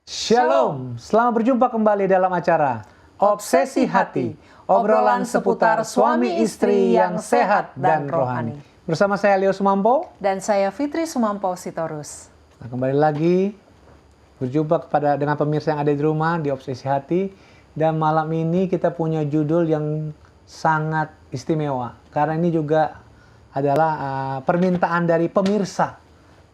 Shalom, selamat berjumpa kembali dalam acara Obsesi Hati, obrolan seputar suami istri yang sehat dan rohani. Bersama saya Leo Sumampo dan saya Fitri Sumampo Sitorus. Nah, kembali lagi berjumpa dengan pemirsa yang ada di rumah di Obsesi Hati. Dan malam ini kita punya judul yang sangat istimewa karena ini juga adalah permintaan dari pemirsa,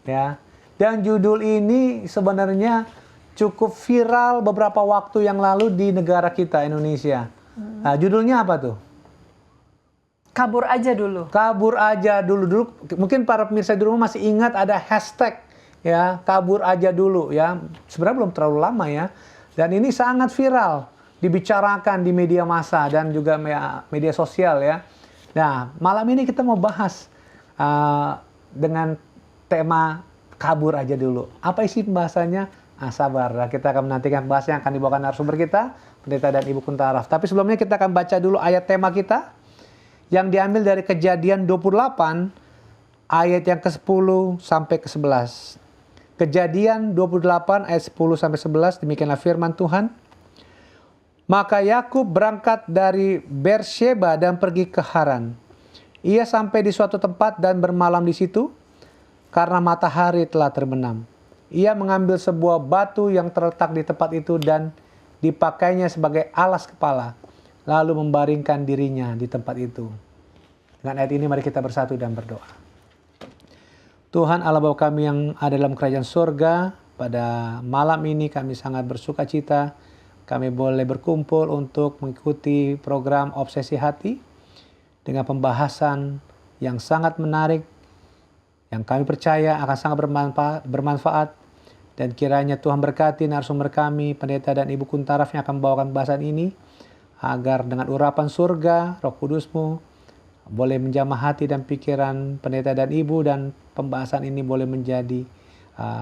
ya. Dan judul ini sebenarnya cukup viral beberapa waktu yang lalu di negara kita, Indonesia. Nah, judulnya apa tuh? Kabur aja dulu. Kabur aja dulu. Mungkin para pemirsa di rumah masih ingat ada hashtag, ya, kabur aja dulu, ya. Sebenarnya belum terlalu lama, ya. Dan ini sangat viral, dibicarakan di media massa dan juga media sosial, ya. Nah, malam ini kita mau bahas dengan tema kabur aja dulu. Apa isi pembahasannya? Sabar, kita akan menantikan bahas yang akan dibawakan narasumber kita, Pendeta dan Ibu Kuntaraf. Tapi sebelumnya kita akan baca dulu ayat tema kita yang diambil dari Kejadian 28 ayat yang ke-10 sampai ke-11. Kejadian 28 ayat 10 sampai 11, demikianlah firman Tuhan. Maka Yakub berangkat dari Beersheba dan pergi ke Haran. Ia sampai di suatu tempat dan bermalam di situ karena matahari telah terbenam. Ia mengambil sebuah batu yang terletak di tempat itu dan dipakainya sebagai alas kepala, lalu membaringkan dirinya di tempat itu. Dengan ayat ini mari kita bersatu dan berdoa. Tuhan Allah Bapa kami yang ada dalam kerajaan surga, pada malam ini kami sangat bersuka cita. Kami boleh berkumpul untuk mengikuti program Obsesi Hati dengan pembahasan yang sangat menarik, yang kami percaya akan sangat bermanfaat. Dan kiranya Tuhan berkati narasumber kami, Pendeta dan Ibu Kuntaraf yang akan membawakan bahasan ini, agar dengan urapan surga, Roh Kudus-Mu, boleh menjamah hati dan pikiran Pendeta dan Ibu, dan pembahasan ini boleh menjadi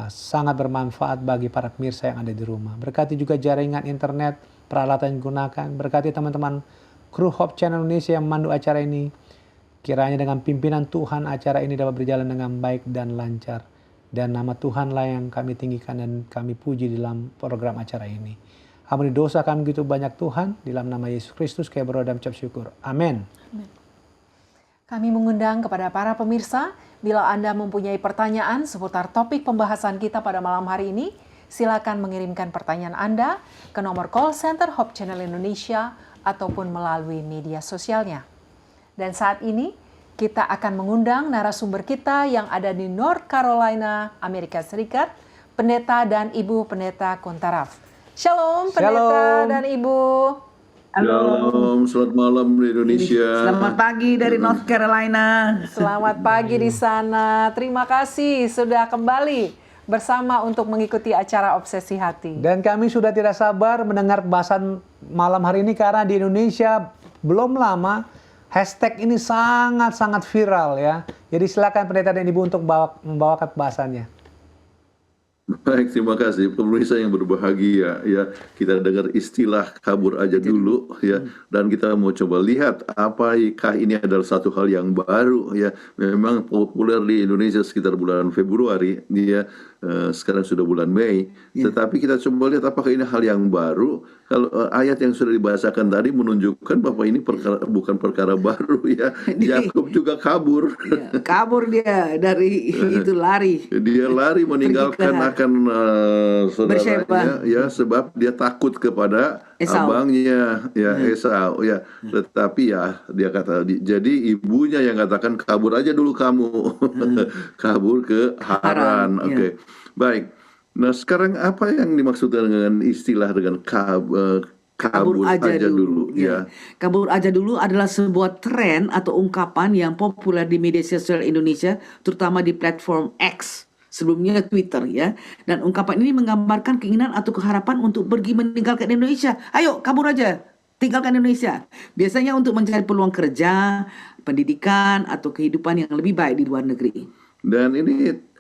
sangat bermanfaat bagi para pemirsa yang ada di rumah. Berkati juga jaringan internet, peralatan yang digunakan, berkati teman-teman kru Hope Channel Indonesia yang memandu acara ini. Kiranya dengan pimpinan Tuhan acara ini dapat berjalan dengan baik dan lancar. Dan nama Tuhanlah yang kami tinggikan dan kami puji dalam program acara ini. Ampuni dosa kami begitu banyak Tuhan. Dalam nama Yesus Kristus kami berdoa dan mengucap syukur. Amin. Kami mengundang kepada para pemirsa, bila Anda mempunyai pertanyaan seputar topik pembahasan kita pada malam hari ini, silakan mengirimkan pertanyaan Anda ke nomor call center Hope Channel Indonesia ataupun melalui media sosialnya. Dan saat ini, kita akan mengundang narasumber kita yang ada di North Carolina, Amerika Serikat, Pendeta dan Ibu Pendeta Kuntaraf. Shalom, Pendeta dan Ibu. Shalom, selamat malam di Indonesia. Selamat pagi dari North Carolina. Selamat pagi di sana. Terima kasih sudah kembali bersama untuk mengikuti acara Obsesi Hati. Dan kami sudah tidak sabar mendengar bahasan malam hari ini karena di Indonesia belum lama hashtag ini sangat-sangat viral, ya. Jadi silakan Pendeta dan Ibu untuk membawakan bahasannya. Baik, terima kasih pemirsa yang berbahagia, ya. Kita dengar istilah kabur aja dulu, ya. Dan kita mau coba lihat apakah ini adalah satu hal yang baru, ya. Memang populer di Indonesia sekitar bulan Februari, ya. Sekarang sudah bulan Mei, tetapi kita coba lihat apakah ini hal yang baru. Kalau ayat yang sudah dibahasakan tadi menunjukkan bahwa ini bukan perkara baru, ya. Yakub juga kabur. Ya, kabur dia dari itu, lari. Dia lari meninggalkan akan saudaranya, ya, sebab dia takut kepada abangnya, ya, Esau, ya. Tetapi ya dia kata, jadi ibunya yang katakan kabur aja dulu kamu, kabur ke Haran. Oke. Baik. Nah, sekarang apa yang dimaksudkan dengan istilah dengan kabur aja dulu, ya. Kabur aja dulu adalah sebuah tren atau ungkapan yang populer di media sosial Indonesia, terutama di platform X, sebelumnya Twitter, ya. Dan ungkapan ini menggambarkan keinginan atau keharapan untuk pergi meninggalkan Indonesia. Ayo, kabur aja, tinggalkan Indonesia. Biasanya untuk mencari peluang kerja, pendidikan, atau kehidupan yang lebih baik di luar negeri. Dan ini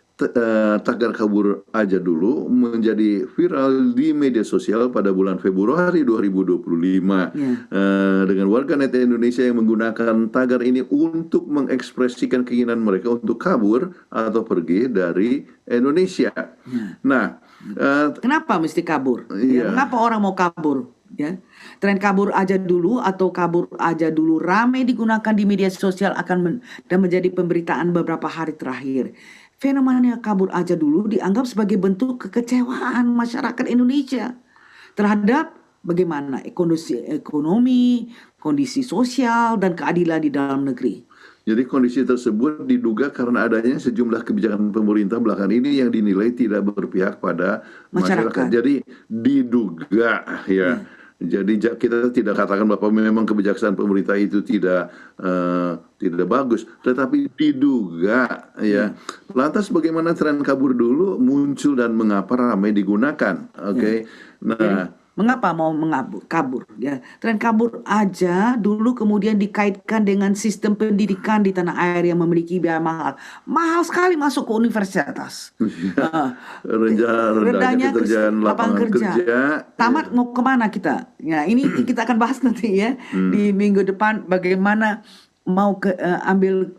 tagar kabur aja dulu menjadi viral di media sosial pada bulan Februari 2025, dengan warganet Indonesia yang menggunakan tagar ini untuk mengekspresikan keinginan mereka untuk kabur atau pergi dari Indonesia. Nah, Kenapa mesti kabur? Iya. Mengapa orang mau kabur? Ya, tren kabur aja dulu atau kabur aja dulu ramai digunakan di media sosial dan menjadi pemberitaan beberapa hari terakhir. Fenomena kabur aja dulu dianggap sebagai bentuk kekecewaan masyarakat Indonesia terhadap bagaimana ekonomi, kondisi sosial, dan keadilan di dalam negeri. Jadi kondisi tersebut diduga karena adanya sejumlah kebijakan pemerintah belakangan ini yang dinilai tidak berpihak pada masyarakat. Jadi diduga ya. Jadi kita tidak katakan bahwa memang kebijaksanaan pemerintah itu tidak bagus, tetapi diduga ya. Lantas bagaimana tren kabur dulu muncul dan mengapa ramai digunakan? Oke. Nah, mengapa mau kabur? Ya, tren kabur aja dulu kemudian dikaitkan dengan sistem pendidikan di tanah air yang memiliki biaya mahal sekali masuk ke universitas. Rendahnya keterjadian lapangan kerja. Tamat mau kemana kita? Ya, ini kita akan bahas nanti ya di minggu depan bagaimana mau ambil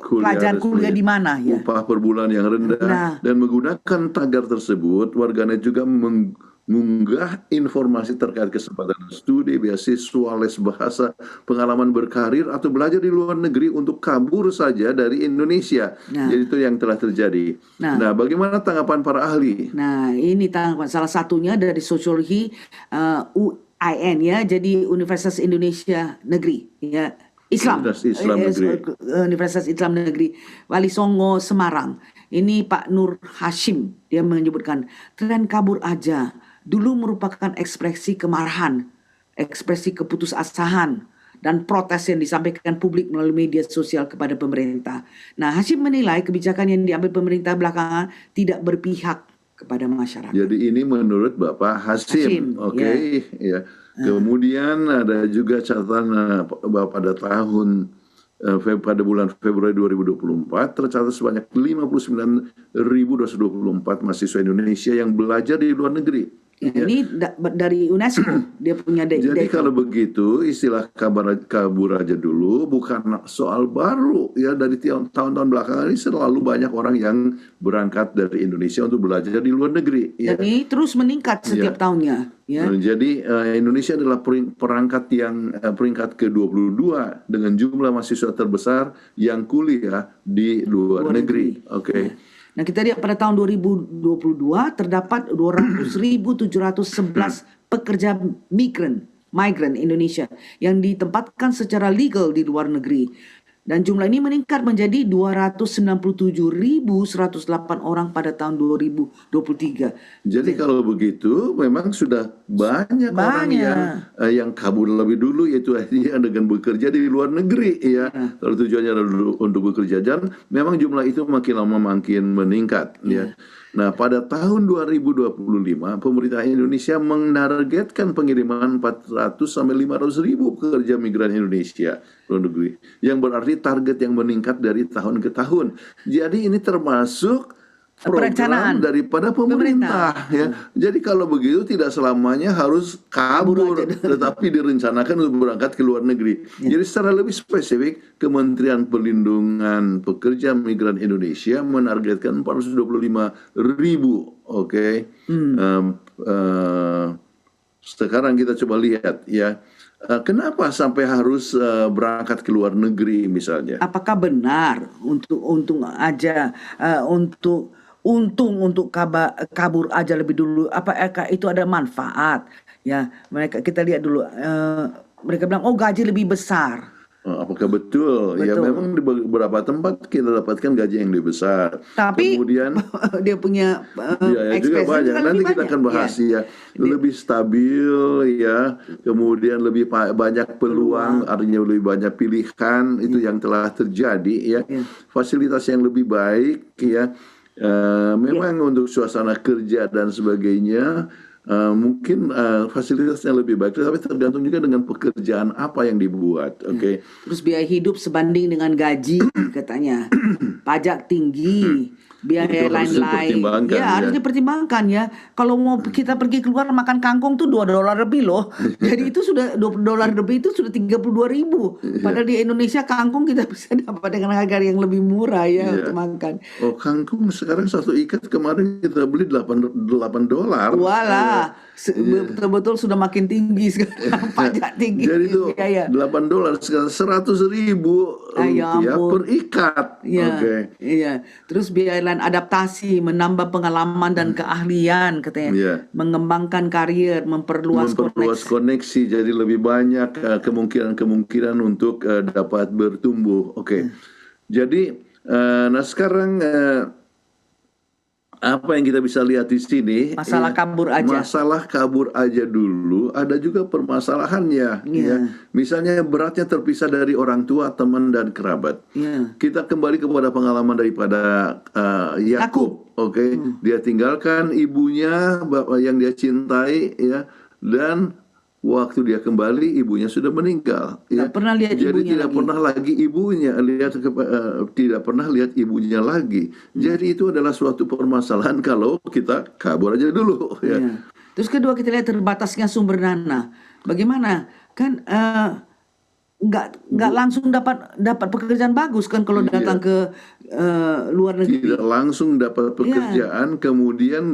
pelajaran kuliah di mana ya. Upah per bulan yang rendah dan menggunakan tagar tersebut warganet juga mengunggah informasi terkait kesempatan studi, beasiswa, les bahasa, pengalaman berkarir atau belajar di luar negeri untuk kabur saja dari Indonesia. Jadi itu yang telah terjadi. Nah, bagaimana tanggapan para ahli? Nah, ini tanggapan salah satunya dari sosiologi UIN ya, jadi Universitas Indonesia Negeri ya. Universitas Islam Negeri Wali Songo Semarang. Ini Pak Nur Hashim, dia menyebutkan tren kabur aja dulu merupakan ekspresi kemarahan, ekspresi keputusasaan dan protes yang disampaikan publik melalui media sosial kepada pemerintah. Nah, Hashim menilai kebijakan yang diambil pemerintah belakangan tidak berpihak kepada masyarakat. Jadi ini menurut Bapak Hashim. Oke, ya. Kemudian ada juga catatan pada pada bulan Februari 2024 tercatat sebanyak 59.224 mahasiswa Indonesia yang belajar di luar negeri. Ini dari UNESCO dia punya Jadi kalau begitu istilah kabur aja dulu bukan soal baru ya, dari tahun-tahun belakangan ini selalu banyak orang yang berangkat dari Indonesia untuk belajar di luar negeri. Dan ini terus meningkat setiap tahunnya. Ya. Jadi Indonesia adalah peringkat ke-22 dengan jumlah mahasiswa terbesar yang kuliah di luar negeri. Oke. Nah, kita lihat pada tahun 2022 terdapat 200.711 pekerja migran Indonesia yang ditempatkan secara legal di luar negeri. Dan jumlah ini meningkat menjadi 297.108 orang pada tahun 2023. Jadi kalau begitu memang sudah banyak orang yang kabur lebih dulu, yaitu dengan bekerja di luar negeri ya. Kalau tujuannya adalah untuk bekerja, dan memang jumlah itu makin lama makin meningkat ya. Nah, pada tahun 2025 pemerintah Indonesia menargetkan pengiriman 400 sampai 500 ribu pekerja migran Indonesia luar negeri, yang berarti target yang meningkat dari tahun ke tahun. Jadi ini termasuk program daripada pemerintah ya. Jadi kalau begitu tidak selamanya harus kabur, tetapi direncanakan untuk berangkat ke luar negeri. Jadi secara lebih spesifik, Kementerian Perlindungan Pekerja Migran Indonesia menargetkan 425.000. Oke. Sekarang kita coba lihat ya. Kenapa sampai harus berangkat ke luar negeri misalnya? Apakah benar untung kabur aja lebih dulu? Apakah itu ada manfaat? Ya, kita lihat dulu. Mereka bilang gaji lebih besar. Apakah betul? Ya memang di beberapa tempat kita dapatkan gaji yang lebih besar. Tapi kemudian dia punya biaya juga banyak. Nanti kita akan bahas ya. Lebih stabil ya. Kemudian lebih banyak peluang, artinya lebih banyak pilihan, itu yang telah terjadi ya. Fasilitas yang lebih baik ya. Memang untuk suasana kerja dan sebagainya mungkin fasilitasnya lebih baik, tapi tergantung juga dengan pekerjaan apa yang dibuat. Terus biaya hidup sebanding dengan gaji katanya, pajak tinggi, biaya Itu harus lain-lain. dipertimbangkan, Ya, harus dipertimbangkan ya. Kalau mau kita pergi keluar makan kangkong tuh $2 lebih loh. Jadi itu sudah $20 lebih, itu sudah 32.000. Padahal di Indonesia kangkong kita bisa dapat dengan harga yang lebih murah ya Iya. untuk makan. Oh, kangkung sekarang satu ikat kemarin kita beli $8. Walah, betul-betul sudah makin tinggi sekarang pajak tinggi. Jadi itu biaya. $8 sekarang 100.000 Ya rupiah ampun. per ikat. Iya, Oke. iya. Terus biaya lain adaptasi, menambah pengalaman dan keahlian katanya. Iya. Mengembangkan karier, memperluas Memperluas koneksi, jadi lebih banyak kemungkinan-kemungkinan untuk dapat bertumbuh. Oke. Jadi nah sekarang apa yang kita bisa lihat di sini? Masalah kabur aja. Masalah kabur aja dulu. Ada juga permasalahannya. Iya. Ya. Misalnya beratnya terpisah dari orang tua, teman dan kerabat. Iya. Kita kembali kepada pengalaman daripada Yakub. Oke, dia tinggalkan ibunya, bapak yang dia cintai, ya, dan waktu dia kembali ibunya sudah meninggal. Nggak pernah lihat Jadi ibunya tidak lagi. pernah lagi ibunya tidak pernah lihat ibunya lagi. Jadi itu adalah suatu permasalahan kalau kita kabur aja dulu. Ya. Iya. Terus kedua kita lihat terbatasnya sumber dana. Bagaimana? Kan nggak langsung dapat pekerjaan bagus kan kalau datang ke luar negeri. Tidak langsung dapat pekerjaan, kemudian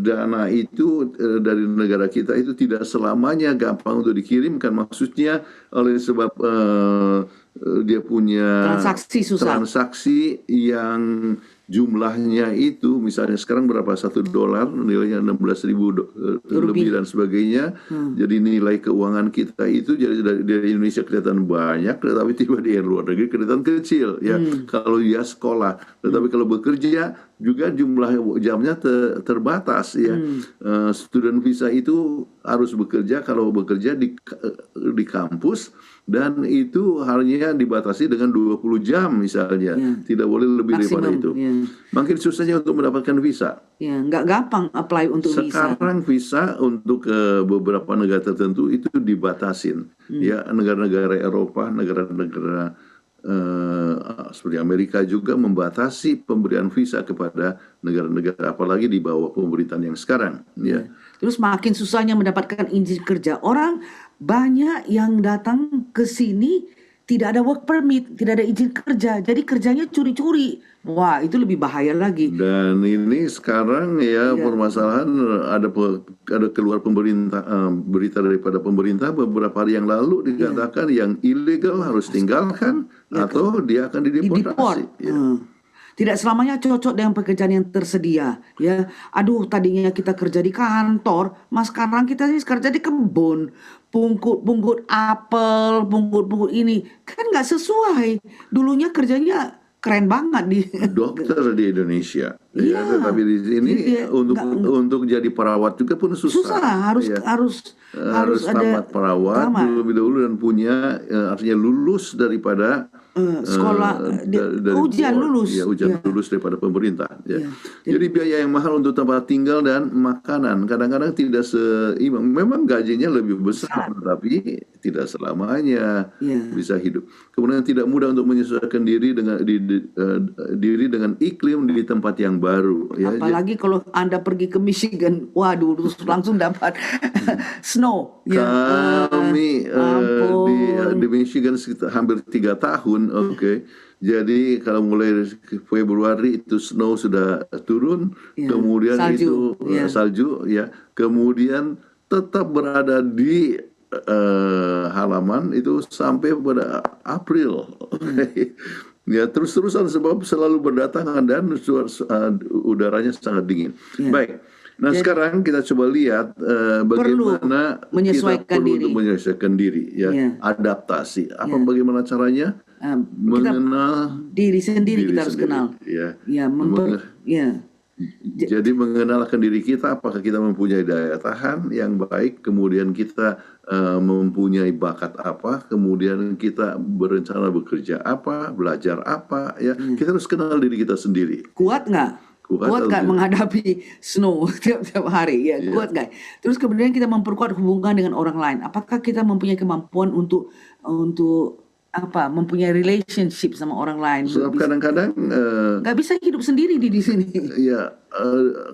dana itu dari negara kita itu tidak selamanya gampang untuk dikirimkan. Maksudnya oleh sebab dia punya Transaksi susah. transaksi yang jumlahnya itu misalnya sekarang berapa, $1 nilainya 16.000 lebih dan sebagainya. Jadi nilai keuangan kita itu jadi dari Indonesia kelihatan banyak, tetapi tiba di luar negeri kelihatan kecil ya. Kalau dia sekolah, tetapi kalau bekerja juga jumlah jamnya terbatas ya. Student visa itu harus bekerja, kalau bekerja di kampus, dan itu hanya dibatasi dengan 20 jam misalnya, tidak boleh lebih daripada Maksimum, itu. ya. Makin susahnya untuk mendapatkan visa. Ya, nggak gampang apply untuk visa. Sekarang visa untuk beberapa negara tertentu itu dibatasin. Ya, negara-negara Eropa, negara-negara seperti Amerika juga membatasi pemberian visa kepada negara-negara, apalagi di bawah pemerintahan yang sekarang. Ya. Terus makin susahnya mendapatkan izin kerja. Orang banyak yang datang ke sini tidak ada work permit, tidak ada izin kerja. Jadi kerjanya curi-curi. Wah, itu lebih bahaya lagi. Dan ini sekarang ya permasalahan ada keluar berita daripada pemerintah beberapa hari yang lalu dikatakan yang ilegal harus tinggalkan atau dia akan dideportasi. Ya. Tidak selamanya cocok dengan pekerjaan yang tersedia. Ya, aduh tadinya kita kerja di kantor, mas sekarang kita kerja di kebun, pungkut apel, pungkut ini kan nggak sesuai. Dulunya kerjanya keren banget di dokter di Indonesia. Iya. Ya, tetapi di sini untuk jadi perawat juga pun susah. Harus ada tamat perawat lebih dahulu dan punya artinya lulus daripada sekolah dari ujian board, lulus. ya, ujian lulus daripada pemerintah. Ya. Jadi biaya yang mahal untuk tempat tinggal dan makanan kadang-kadang tidak seimbang. Memang gajinya lebih besar, tapi tidak selamanya bisa hidup. Kemudian tidak mudah untuk menyesuaikan diri dengan iklim di tempat yang baru. Ya. Apalagi kalau Anda pergi ke Michigan, waduh, terus langsung dapat snow. Kami di Michigan sekitar hampir 3 tahun. Oke. Jadi kalau mulai Februari itu snow sudah turun, kemudian salju, itu salju, ya, kemudian tetap berada di halaman itu sampai pada April. Ya, terus-terusan sebab selalu berdatangan dan udaranya sangat dingin. Baik. Nah, sekarang kita coba lihat bagaimana menyesuaikan kita perlu diri. untuk menyesuaikan diri, ya, adaptasi. Bagaimana caranya? Mengenal diri sendiri kita harus sendiri, kenal. Ya. Jadi mengenalkan diri kita, apakah kita mempunyai daya tahan yang baik, kemudian kita mempunyai bakat apa, kemudian kita berencana bekerja apa, belajar apa, ya. Kita harus kenal diri kita sendiri. Kuat nggak? Kuat nggak menghadapi snow tiap hari? Ya, kuat nggak? Terus kemudian kita memperkuat hubungan dengan orang lain. Apakah kita mempunyai kemampuan untuk mempunyai relationship sama orang lain. Sebab kadang-kadang Nggak bisa hidup sendiri di sini. ya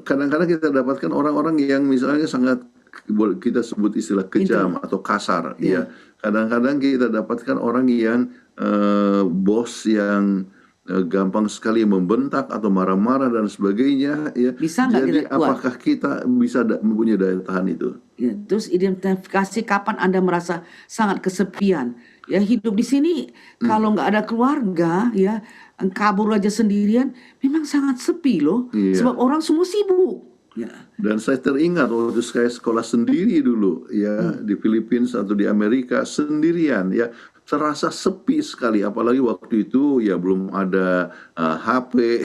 kadang-kadang kita dapatkan orang-orang yang misalnya sangat kita sebut istilah kejam atau kasar. Ya, kadang-kadang kita dapatkan orang yang bos yang gampang sekali membentak atau marah-marah dan sebagainya. Ya, Bisa nggak jadi kita kuat? apakah kita bisa mempunyai daya tahan itu? Ya, terus identifikasi kapan Anda merasa sangat kesepian. Ya, hidup di sini kalau nggak ada keluarga, ya kabur aja sendirian, memang sangat sepi loh. Iya. Sebab orang semua sibuk. Ya. Dan saya teringat waktu saya sekolah sendiri dulu ya di Filipina atau di Amerika sendirian ya, terasa sepi sekali, apalagi waktu itu ya belum ada HP,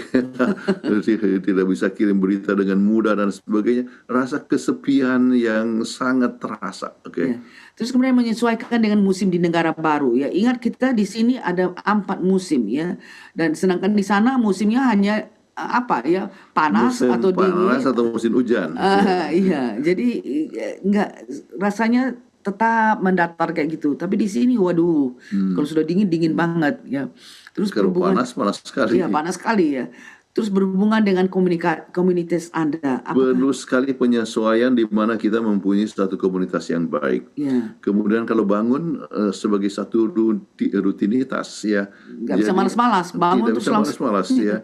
tidak bisa kirim berita dengan mudah dan sebagainya, rasa kesepian yang sangat terasa. Oke. Ya. Terus kemudian menyesuaikan dengan musim di negara baru. Ya, ingat kita di sini ada 4 musim ya, dan sedangkan di sana musimnya hanya panas Musim atau panas dingin. atau musim hujan. Iya, jadi nggak rasanya tetap mendatar kayak gitu. Tapi di sini, waduh, kalau sudah dingin banget ya. Terus Kalau berhubungan, panas sekali. iya panas sekali ya. Terus berhubungan dengan komunitas Anda, Perlu sekali penyesuaian di mana kita mempunyai satu komunitas yang baik. ya, Kemudian kalau bangun sebagai satu rutinitas ya, nggak bisa jadi malas-malas bangun tidak terus bisa langsung. malas-malas ya.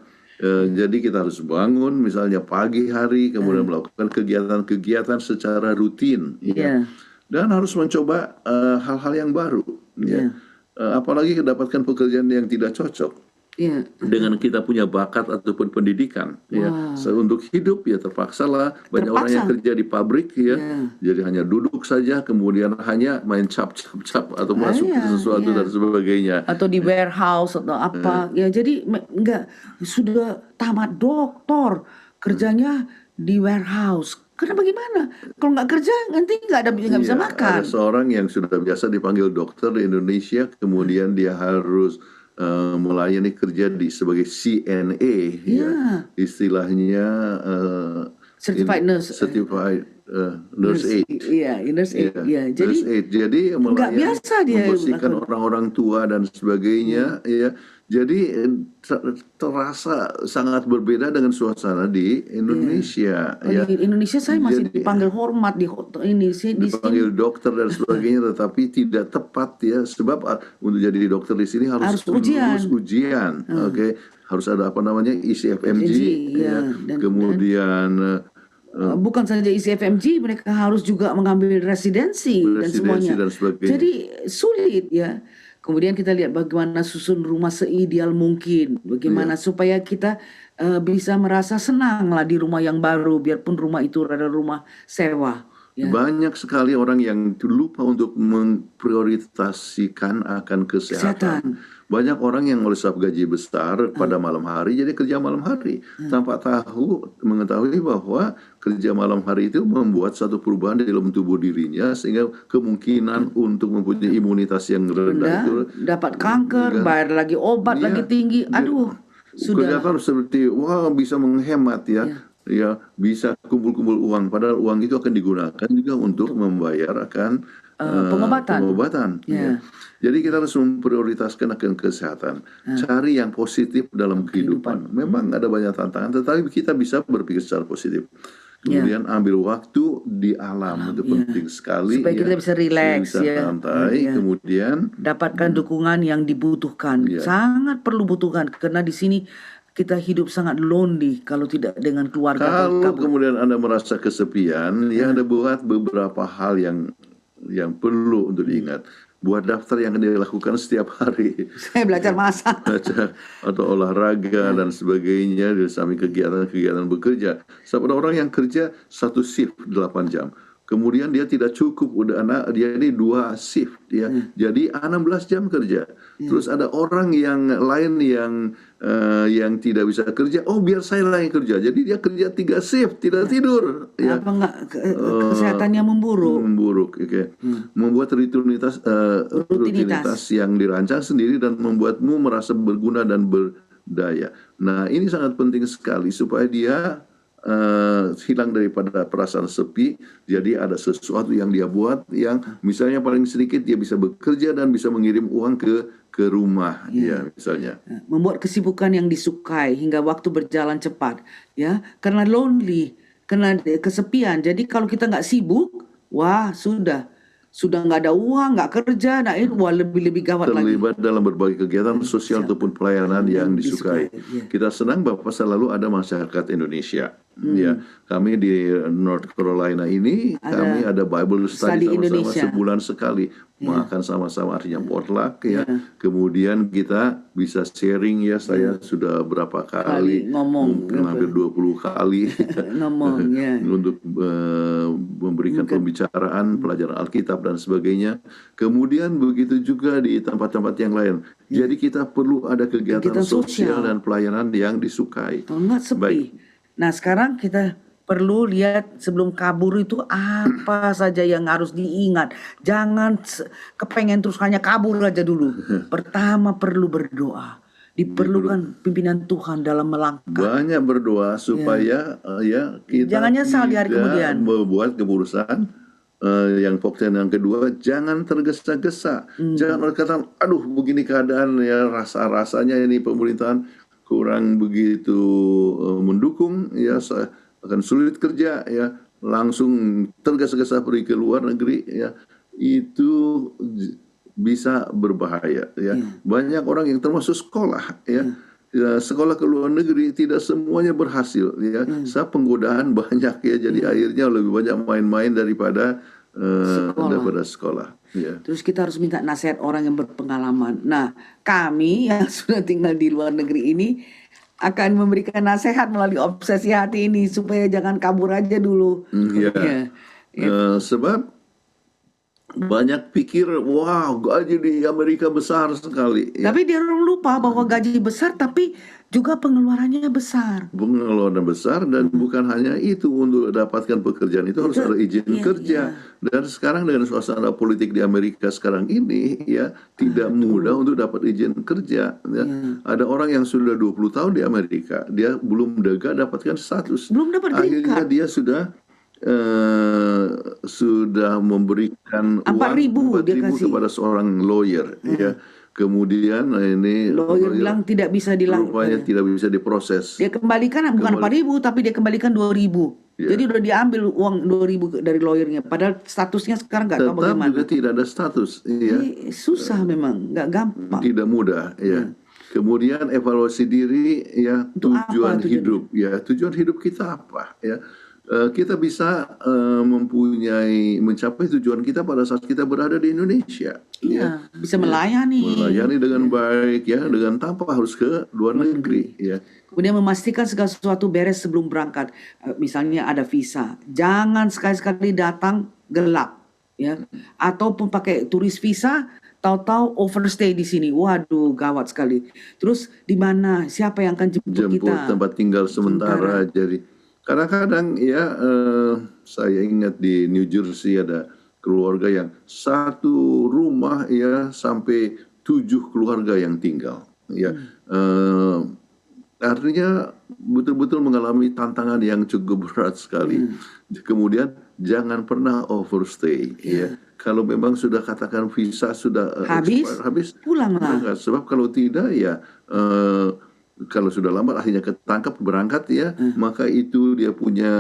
Jadi kita harus bangun misalnya pagi hari, kemudian melakukan kegiatan-kegiatan secara rutin, ya. Iya. Dan harus mencoba hal-hal yang baru, ya. Iya. Apalagi mendapatkan pekerjaan yang tidak cocok Iya. dengan kita punya bakat ataupun pendidikan, ya. Untuk hidup ya terpaksalah. Banyak orang yang kerja di pabrik ya, jadi hanya duduk saja, kemudian hanya main cap atau masuk ke sesuatu dan sebagainya. Atau di warehouse atau apa ya, jadi enggak sudah tamat doktor kerjanya di warehouse, karena bagaimana kalau nggak kerja nanti nggak bisa Iya, makan. ada seorang yang sudah biasa dipanggil dokter di Indonesia, kemudian dia harus melayani kerja sebagai CNA, ya, istilahnya Certified nurse. certified nurse aid. Iya, nurse aid. Iya, Nurse aid. Jadi nggak biasa dia membersihkan melakukan. orang-orang tua dan sebagainya, ya. Jadi terasa sangat berbeda dengan suasana di Indonesia. Oh, di Indonesia saya masih Jadi, dipanggil hormat di hotel ini, di sini dipanggil dokter dan sebagainya, tetapi tidak tepat ya, sebab untuk jadi dokter di sini harus lulus ujian, oke, harus ada apa namanya ICFMG, ya. dan Kemudian bukan saja ICFMG, mereka harus juga mengambil residensi dan semuanya. dan sebagainya. Jadi sulit ya. Kemudian kita lihat bagaimana susun rumah seideal mungkin, bagaimana supaya kita bisa merasa senang lah di rumah yang baru, biarpun rumah itu adalah rumah sewa. Ya. Banyak sekali orang yang lupa untuk memprioritaskan akan kesehatan. Banyak orang yang oleh sebab gaji besar pada malam hari, jadi kerja malam hari tanpa mengetahui bahwa kerja malam hari itu membuat satu perubahan di dalam tubuh dirinya, sehingga kemungkinan untuk mempunyai imunitas yang rendah itu dapat kanker, bayar lagi obat lagi tinggi. Aduh, sudah kelihatan seperti wah bisa menghemat ya. Ya, bisa kumpul-kumpul uang, padahal uang itu akan digunakan juga untuk membayar akan pengobatan. Ya. Jadi kita harus memprioritaskan akan kesehatan, cari yang positif dalam kehidupan. Memang ada banyak tantangan, tetapi kita bisa berpikir secara positif. Kemudian ambil waktu di alam, itu penting sekali. Supaya kita bisa relax, bisa santai. Kemudian dapatkan dukungan yang dibutuhkan, sangat perlu butuhkan, karena di sini kita hidup sangat lonely kalau tidak dengan keluarga. Kalau kemudian Anda merasa kesepian, ya Anda buat beberapa hal yang perlu untuk diingat. Buat daftar yang dilakukan setiap hari. Saya belajar masak. Atau olahraga dan sebagainya, di samping kegiatan-kegiatan bekerja. Sebab ada orang yang kerja satu shift 8 jam. Kemudian dia tidak cukup, dia ini 2 shift ya. Jadi 16 jam kerja. Terus ada orang yang lain yang tidak bisa kerja, biar saya lah yang kerja. Jadi dia kerja 3 shift, tidak tidur ya. Apa enggak kesehatannya memburuk. Okay. Membuat rutinitas yang dirancang sendiri dan membuatmu merasa berguna dan berdaya. Nah, ini sangat penting sekali supaya dia hilang daripada perasaan sepi. Jadi ada sesuatu yang dia buat yang misalnya paling sedikit dia bisa bekerja dan bisa mengirim uang ke rumah, ya misalnya. Membuat kesibukan yang disukai hingga waktu berjalan cepat, ya, karena lonely, karena kesepian. Jadi kalau kita nggak sibuk, wah sudah nggak ada uang, nggak kerja, nah itu wah lebih gawat lagi. Terlibat dalam berbagai kegiatan sosial ataupun pelayanan yang disukai. Kita senang bahwa selalu ada masyarakat Indonesia. Ya, kami di North Carolina ini kami ada Bible study sama-sama Indonesia. sebulan sekali, makan sama-sama, artinya potluck ya. Kemudian kita bisa sharing ya. Saya sudah berapa kali ngomong, mungkin hampir 20 kali ngomong ya. untuk memberikan pembicaraan pelajaran Alkitab dan sebagainya. Kemudian begitu juga di tempat-tempat yang lain. Jadi kita perlu ada kegiatan sosial dan pelayanan yang disukai. Nggak sepi. Baik. Nah sekarang kita perlu lihat sebelum kabur itu apa saja yang harus diingat. Jangan kepengen terus hanya kabur aja dulu. Pertama perlu berdoa. Diperlukan pimpinan Tuhan dalam melangkah. Banyak berdoa supaya ya kita Jangan nyesal di hari kemudian. membuat keputusan. Yang pokoknya yang kedua, jangan tergesa-gesa. Jangan katakan, aduh begini keadaan ya, rasanya ini pemerintahan kurang begitu mendukung ya, akan sulit kerja ya, langsung tergesa-gesa pergi ke luar negeri ya, itu bisa berbahaya ya. Banyak orang yang termasuk sekolah ya, sekolah ke luar negeri tidak semuanya berhasil ya. Penggodaan banyak ya, jadi akhirnya lebih banyak main-main daripada sekolah ya. Terus kita harus minta nasihat orang yang berpengalaman. Nah, kami yang sudah tinggal di luar negeri ini akan memberikan nasihat melalui obsesi hati ini supaya jangan kabur aja dulu. Sebab banyak pikir, wah gaji di Amerika besar sekali. Tapi dia orang lupa bahwa gaji besar tapi juga pengeluarannya besar. Pengeluaran besar dan bukan hanya itu, untuk dapatkan pekerjaan itu harus ada izin kerja. Dan sekarang dengan suasana politik di Amerika sekarang ini ya tidak mudah untuk dapat izin kerja. Ya. Ada orang yang sudah 20 tahun di Amerika, dia belum dapatkan status. Belum dapat green Akhirnya card. dia sudah memberikan uang 4.000 kepada seorang lawyer ya. Kemudian ini lawyer bilang tidak bisa rupanya tidak bisa diproses. Dia kembalikan bukan 4.000 tapi dia kembalikan 2.000. Jadi udah diambil uang 2.000 dari lawyernya. Padahal statusnya sekarang nggak tahu Tetap bagaimana. juga tidak ada status. Ya. Susah memang, nggak gampang. Tidak mudah ya. Kemudian evaluasi diri ya, tujuan hidup ya. Tujuan hidup kita apa ya? Kita bisa mencapai tujuan kita pada saat kita berada di Indonesia. Iya, bisa melayani. Melayani dengan baik ya, dengan tanpa harus ke luar negeri ya. Kemudian memastikan segala sesuatu beres sebelum berangkat. Misalnya ada visa, jangan sekali-sekali datang gelap ya. Ataupun pakai turis visa, tahu-tahu overstay di sini. Waduh, gawat sekali. Terus di mana? Siapa yang akan jemput kita? Tempat tinggal sementara. Jadi kadang-kadang ya, saya ingat di New Jersey ada keluarga yang satu rumah ya sampai 7 keluarga yang tinggal ya. Artinya betul-betul mengalami tantangan yang cukup berat sekali. Kemudian jangan pernah overstay ya. Kalau memang sudah katakan visa sudah habis, pulanglah. Sebab kalau tidak ya kalau sudah lambat akhirnya ketangkap berangkat ya, maka itu dia punya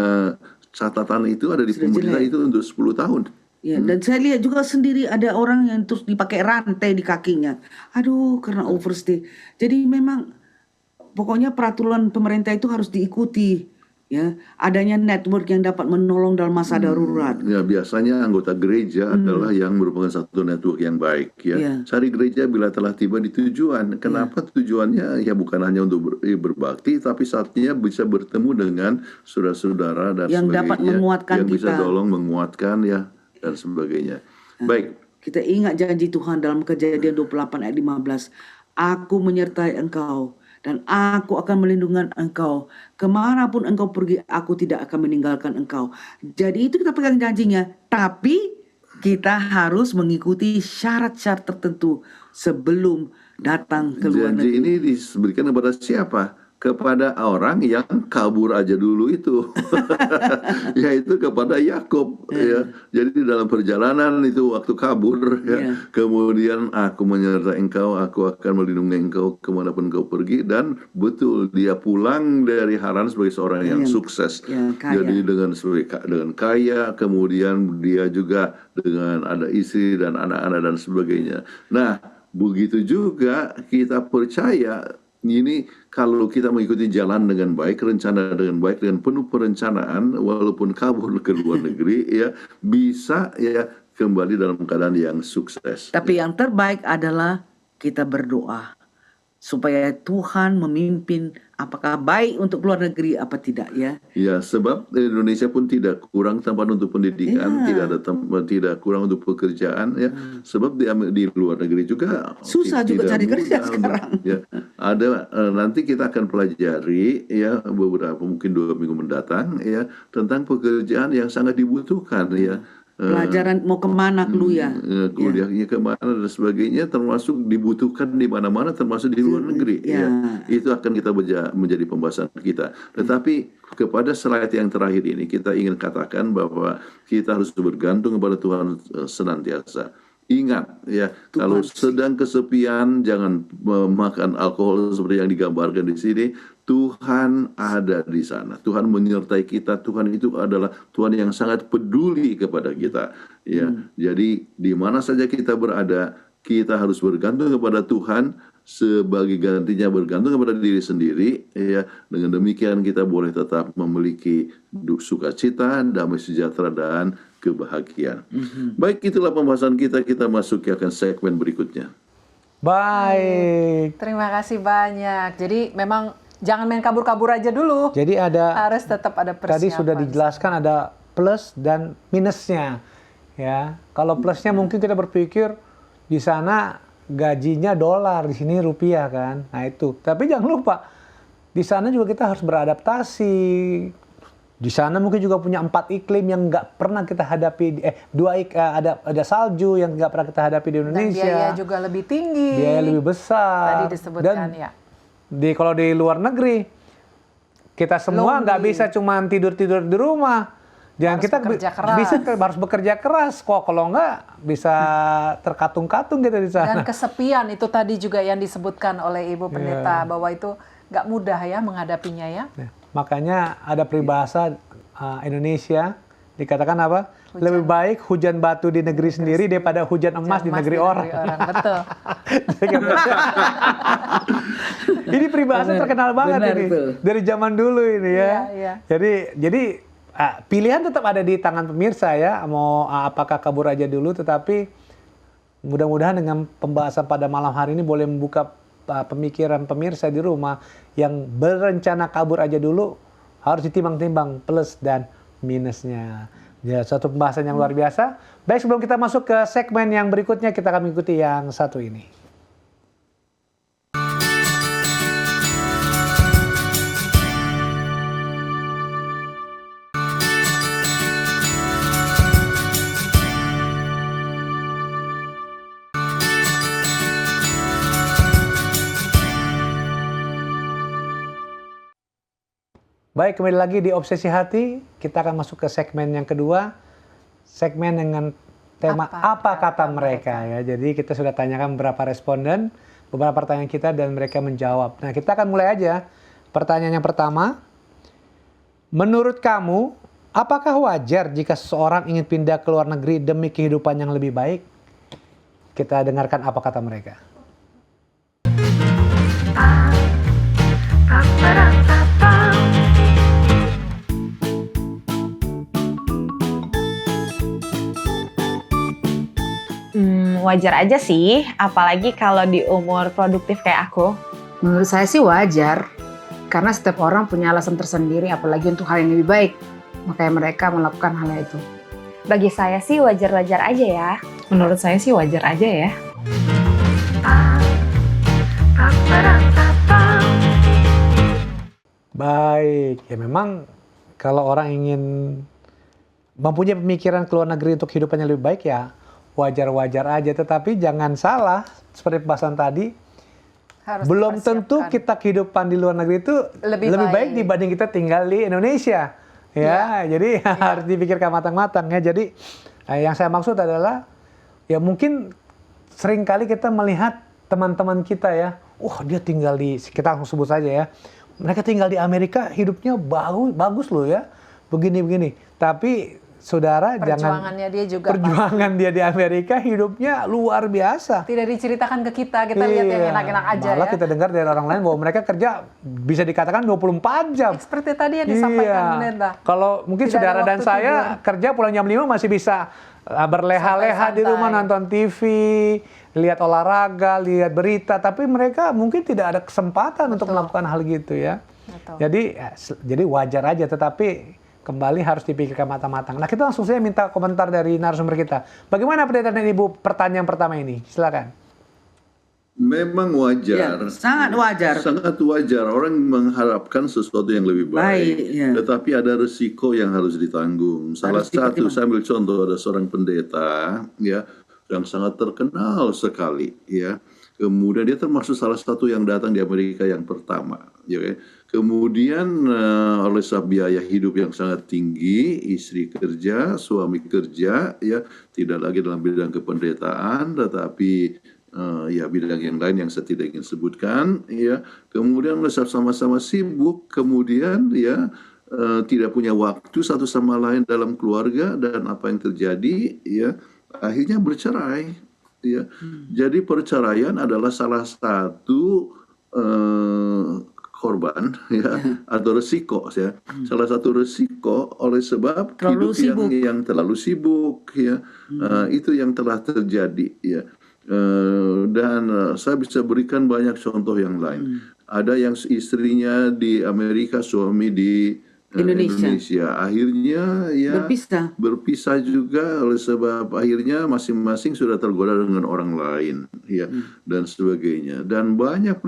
catatan itu ada di pemerintah itu untuk 10 tahun. Ya, dan saya lihat juga sendiri ada orang yang terus dipakai rantai di kakinya. Aduh, karena overstay. Jadi memang pokoknya peraturan pemerintah itu harus diikuti. Ya, adanya network yang dapat menolong dalam masa darurat. Ya, biasanya anggota gereja adalah yang merupakan satu network yang baik ya. Cari gereja bila telah tiba di tujuan. Kenapa tujuannya? Ya bukan hanya untuk berbakti, tapi saatnya bisa bertemu dengan saudara-saudara dan yang sebagainya, dapat menguatkan yang bisa kita. tolong menguatkan ya dan sebagainya. Baik. Kita ingat janji Tuhan dalam Kejadian 28 ayat 15. Aku menyertai engkau dan aku akan melindungi engkau. Kemanapun engkau pergi, aku tidak akan meninggalkan engkau. Jadi itu kita pegang janjinya. Tapi kita harus mengikuti syarat-syarat tertentu sebelum datang ke luar negeri. Janji ini diberikan kepada siapa? kepada orang yang kabur aja dulu itu, yaitu kepada Yakub. Ya. Jadi dalam perjalanan itu waktu kabur, ya, kemudian aku menyertai engkau, aku akan melindungi engkau kemanapun engkau pergi, dan betul dia pulang dari Haran sebagai seorang yang sukses. Kaya. Jadi dengan kaya, kemudian dia juga dengan ada istri dan anak-anak dan sebagainya. Nah, begitu juga kita percaya ini kalau kita mengikuti jalan dengan baik, rencana dengan baik, dengan penuh perencanaan, walaupun kabur ke luar negeri, ya bisa ya kembali dalam keadaan yang sukses. Tapi yang terbaik adalah kita berdoa supaya Tuhan memimpin, apakah baik untuk luar negeri apa tidak, ya. Ya, sebab Indonesia pun tidak kurang tempat untuk pendidikan, tidak kurang untuk pekerjaan, ya. Sebab di luar negeri juga susah juga cari kerja mudah, sekarang. Ya, ada nanti kita akan pelajari ya beberapa mungkin 2 minggu mendatang ya tentang pekerjaan yang sangat dibutuhkan ya. Pelajaran mau kemana ya? Kuliahnya kemana dan sebagainya, termasuk dibutuhkan di mana-mana, termasuk di luar negeri. Ya. Itu akan kita menjadi pembahasan kita. Tetapi kepada slide yang terakhir ini kita ingin katakan bahwa kita harus bergantung kepada Tuhan senantiasa. Ingat ya, kalau sedang kesepian jangan makan alkohol seperti yang digambarkan di sini. Tuhan ada di sana. Tuhan menyertai kita. Tuhan itu adalah Tuhan yang sangat peduli kepada kita. Ya, jadi di mana saja kita berada, kita harus bergantung kepada Tuhan. Sebagai gantinya bergantung kepada diri sendiri. Ya, dengan demikian kita boleh tetap memiliki sukacita, damai sejahtera dan kebahagiaan. Baik, itulah pembahasan kita. Kita masuk ke segmen berikutnya. Baik. Terima kasih banyak. Jadi memang jangan main kabur-kabur aja dulu. Jadi harus tetap ada persiapan. Tadi sudah dijelaskan ada plus dan minusnya. Ya, kalau plusnya mungkin kita berpikir di sana gajinya dolar, di sini rupiah kan. Nah itu. Tapi jangan lupa di sana juga kita harus beradaptasi. Di sana mungkin juga punya 4 iklim yang nggak pernah kita hadapi. Ada salju yang nggak pernah kita hadapi di Indonesia. Dan biaya juga lebih tinggi. Biaya lebih besar. Tadi disebutkan ya. Kalau di luar negeri kita semua nggak bisa cuma tidur di rumah. Jangan kita harus bekerja keras kok, kalau nggak bisa terkatung-katung gitu di sana. Dan kesepian itu tadi juga yang disebutkan oleh Ibu Pendeta bahwa itu nggak mudah ya menghadapinya ya. Makanya ada peribahasa Indonesia dikatakan apa? Lebih baik hujan batu di negeri sendiri daripada hujan emas di negeri orang. Betul. Ini peribahasa terkenal banget ini dari zaman dulu ini ya. Jadi pilihan tetap ada di tangan pemirsa ya. Mau apakah kabur aja dulu, tetapi mudah-mudahan dengan pembahasan pada malam hari ini boleh membuka pemikiran pemirsa di rumah yang berencana kabur aja dulu, harus ditimbang-timbang plus dan minusnya. Ya, satu pembahasan yang luar biasa. Baik, sebelum kita masuk ke segmen yang berikutnya, kita akan mengikuti yang satu ini. Baik, kembali lagi di Obsesi Hati. Kita akan masuk ke segmen yang kedua. Segmen dengan tema apa kata mereka ya. Jadi kita sudah tanyakan beberapa responden, beberapa pertanyaan kita dan mereka menjawab. Nah, kita akan mulai aja. Pertanyaan yang pertama. Menurut kamu, apakah wajar jika seseorang ingin pindah ke luar negeri demi kehidupan yang lebih baik? Kita dengarkan apa kata mereka. Wajar aja sih, apalagi kalau di umur produktif kayak aku. Menurut saya sih wajar, karena setiap orang punya alasan tersendiri, apalagi untuk hal yang lebih baik. Makanya mereka melakukan hal itu. Bagi saya sih wajar-wajar aja ya. Menurut saya sih wajar aja ya. Baik, ya memang kalau orang ingin mempunyai pemikiran ke luar negeri untuk kehidupannya lebih baik ya wajar-wajar aja, tetapi jangan salah seperti pembahasan tadi, Harus belum tentu dipersiapkan. kita kehidupan di luar negeri itu Lebih lebih baik baik. dibanding kita tinggal di Indonesia. Ya, jadi harus dipikirkan matang-matang ya. Jadi yang saya maksud adalah ya mungkin sering kali kita melihat teman-teman kita ya, dia tinggal di, kita langsung sebut saja ya, mereka tinggal di Amerika, hidupnya bagus loh ya, begini-begini. Tapi saudara Perjuangannya dia juga perjuangan dia di Amerika hidupnya luar biasa. tidak diceritakan ke kita lihat yang enak-enak aja Malah ya. kita dengar dari orang lain bahwa mereka kerja bisa dikatakan 24 jam. Seperti tadi yang disampaikan Pendeta. Kalau mungkin Tidak saudara ada dan waktu saya kerja pulang jam 5 masih bisa berleha-leha di rumah, Santai-santai. nonton TV, lihat olahraga, lihat berita, tapi mereka mungkin tidak ada kesempatan untuk melakukan hal gitu ya. Betul. Jadi wajar aja, tetapi kembali harus dipikirkan matang-matang. Nah, kita langsung saja minta komentar dari narasumber kita. Bagaimana Pendeta dan Ibu pertanyaan pertama ini? Silakan. Memang wajar. Ya, sangat wajar. Sangat wajar. Orang mengharapkan sesuatu yang lebih baik. Ya. Tetapi ada resiko yang harus ditanggung. Salah Harus satu, dipertimbangkan. saya ambil contoh, ada seorang pendeta ya yang sangat terkenal sekali. Ya. Kemudian dia termasuk salah satu yang datang di Amerika yang pertama. Ya. Kemudian oleh sebab biaya hidup yang sangat tinggi, istri kerja, suami kerja, ya tidak lagi dalam bidang kependetaan, tetapi ya bidang yang lain yang saya tidak ingin sebutkan, ya. Kemudian oleh sebab sama-sama sibuk, kemudian ya tidak punya waktu satu sama lain dalam keluarga, dan apa yang terjadi, ya akhirnya bercerai, ya. Jadi perceraian adalah salah satu korban ya atau resiko ya. Salah satu resiko oleh sebab Terlalu hidup sibuk. yang terlalu sibuk ya. Itu yang telah terjadi ya. Dan saya bisa berikan banyak contoh yang lain. Ada yang istrinya di Amerika, suami di Indonesia. Akhirnya ya berpisah juga oleh sebab akhirnya masing-masing sudah tergoda dengan orang lain ya dan sebagainya. Dan banyak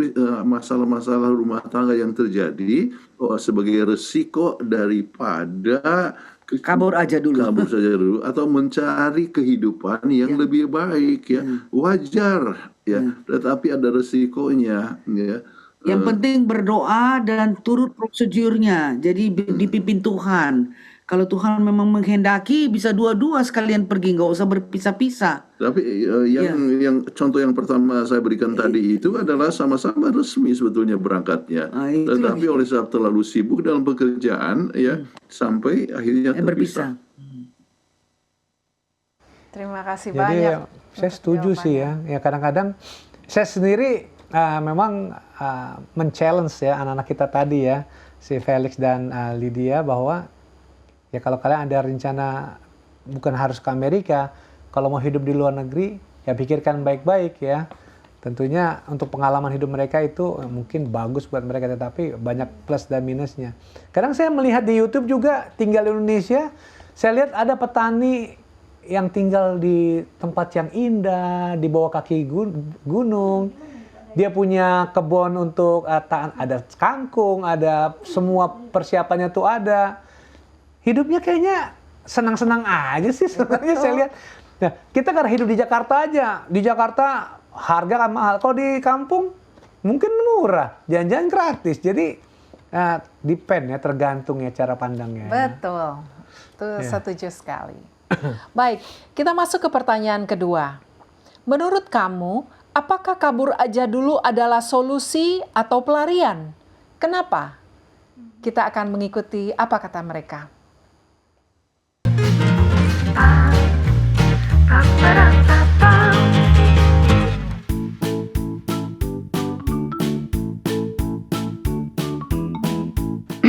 masalah-masalah rumah tangga yang terjadi sebagai resiko daripada Kabur aja dulu. Kabur saja dulu atau mencari kehidupan yang lebih baik ya. Wajar ya, tetapi ada resikonya ya. Yang penting berdoa dan turut prosedurnya. Jadi dipimpin Tuhan. Kalau Tuhan memang menghendaki bisa dua-dua sekalian pergi, nggak usah berpisah-pisah. Tapi yang contoh yang pertama saya berikan tadi itu adalah sama-sama resmi sebetulnya berangkatnya. Tetapi oleh sebab terlalu sibuk dalam pekerjaan ya sampai akhirnya terpisah. Terima kasih Jadi banyak. saya setuju sih ya. Ya kadang-kadang saya sendiri memang men-challenge ya anak-anak kita tadi ya, si Felix dan Lydia, bahwa ya kalau kalian ada rencana bukan harus ke Amerika, kalau mau hidup di luar negeri ya pikirkan baik-baik ya. Tentunya untuk pengalaman hidup mereka itu mungkin bagus buat mereka, tetapi banyak plus dan minusnya. Kadang saya melihat di YouTube juga tinggal di Indonesia, saya lihat ada petani yang tinggal di tempat yang indah, di bawah kaki gunung. Dia punya kebun untuk ada kangkung, ada semua persiapannya tuh ada. Hidupnya kayaknya senang-senang aja sih sebenarnya saya lihat. Nah, kita karena hidup di Jakarta aja. Di Jakarta harga kan mahal. Kalau di kampung mungkin murah, jalan-jalan gratis. Jadi depend ya, tergantung ya cara pandangnya. Betul. Itu setuju sekali. Baik, kita masuk ke pertanyaan kedua. Menurut kamu, apakah kabur aja dulu adalah solusi atau pelarian? Kenapa? Kita akan mengikuti apa kata mereka.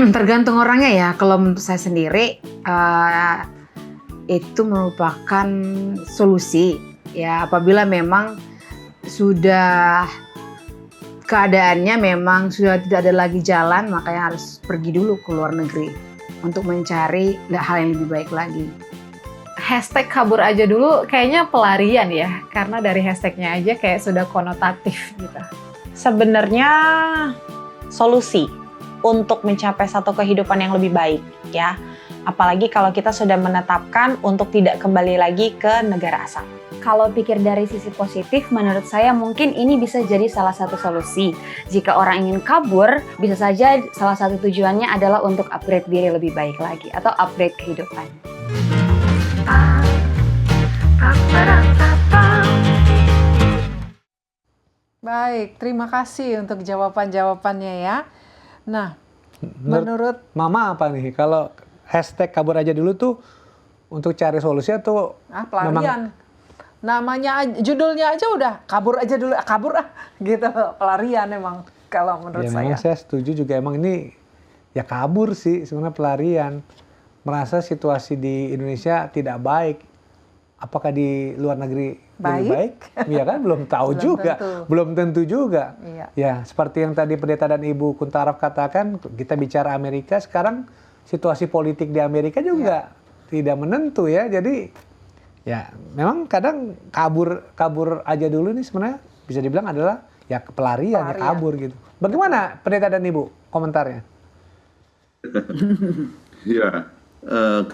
Tergantung orangnya ya. Kalau menurut saya sendiri itu merupakan solusi ya, apabila memang sudah keadaannya memang sudah tidak ada lagi jalan, makanya harus pergi dulu ke luar negeri untuk mencari hal yang lebih baik lagi. Hashtag kabur aja dulu kayaknya pelarian ya, karena dari hashtagnya aja kayak sudah konotatif gitu. Sebenarnya solusi untuk mencapai satu kehidupan yang lebih baik ya. Apalagi kalau kita sudah menetapkan untuk tidak kembali lagi ke negara asal. Kalau pikir dari sisi positif, menurut saya mungkin ini bisa jadi salah satu solusi. Jika orang ingin kabur, bisa saja salah satu tujuannya adalah untuk upgrade diri lebih baik lagi atau upgrade kehidupan. Baik, terima kasih untuk jawaban-jawabannya ya. Nah, menurut Mama apa nih? Kalau hashtag kabur aja dulu tuh untuk cari solusi atau pelarian. Namanya judulnya aja udah kabur aja dulu, kabur gitu. Pelarian emang kalau menurut ya, saya. memang saya setuju juga, emang ini ya kabur sih sebenarnya, pelarian. Merasa situasi di Indonesia tidak baik. Apakah di luar negeri lebih baik? Iya kan, belum tahu juga. Belum tentu juga. Iya. Ya, seperti yang tadi pendeta dan Ibu Kuntaraf katakan, kita bicara Amerika, sekarang situasi politik di Amerika juga tidak menentu ya. Jadi ya memang kadang kabur aja dulu nih sebenarnya bisa dibilang adalah ya pelarian, ya kabur gitu. Bagaimana pendeta dan Ibu komentarnya? Ya,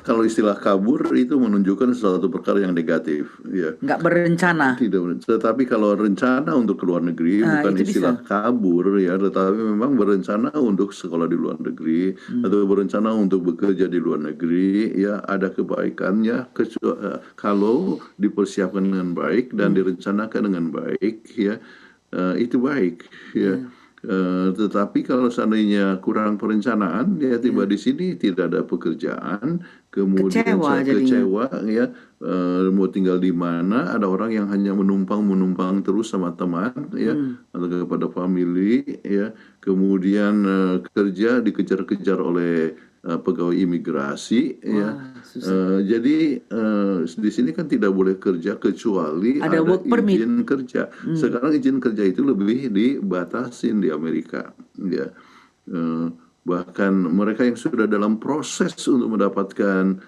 kalau istilah kabur itu menunjukkan sesuatu perkara yang negatif, ya. Nggak berencana. Tidak, tetapi kalau rencana untuk ke luar negeri bukan istilah kabur ya, tetapi memang berencana untuk sekolah di luar negeri atau berencana untuk bekerja di luar negeri, ya ada kebaikannya kalau dipersiapkan dengan baik dan direncanakan dengan baik, ya itu baik, ya. Tetapi kalau seandainya kurang perencanaan, ya tiba di sini tidak ada pekerjaan, kemudian kecewa ya, mau tinggal di mana, ada orang yang hanya menumpang terus sama teman ya, atau kepada family ya, kemudian kerja dikejar-kejar oleh pegawai imigrasi. Jadi di sini kan tidak boleh kerja kecuali ada izin kerja. Sekarang izin kerja itu lebih dibatasin di Amerika, ya. Bahkan mereka yang sudah dalam proses untuk mendapatkan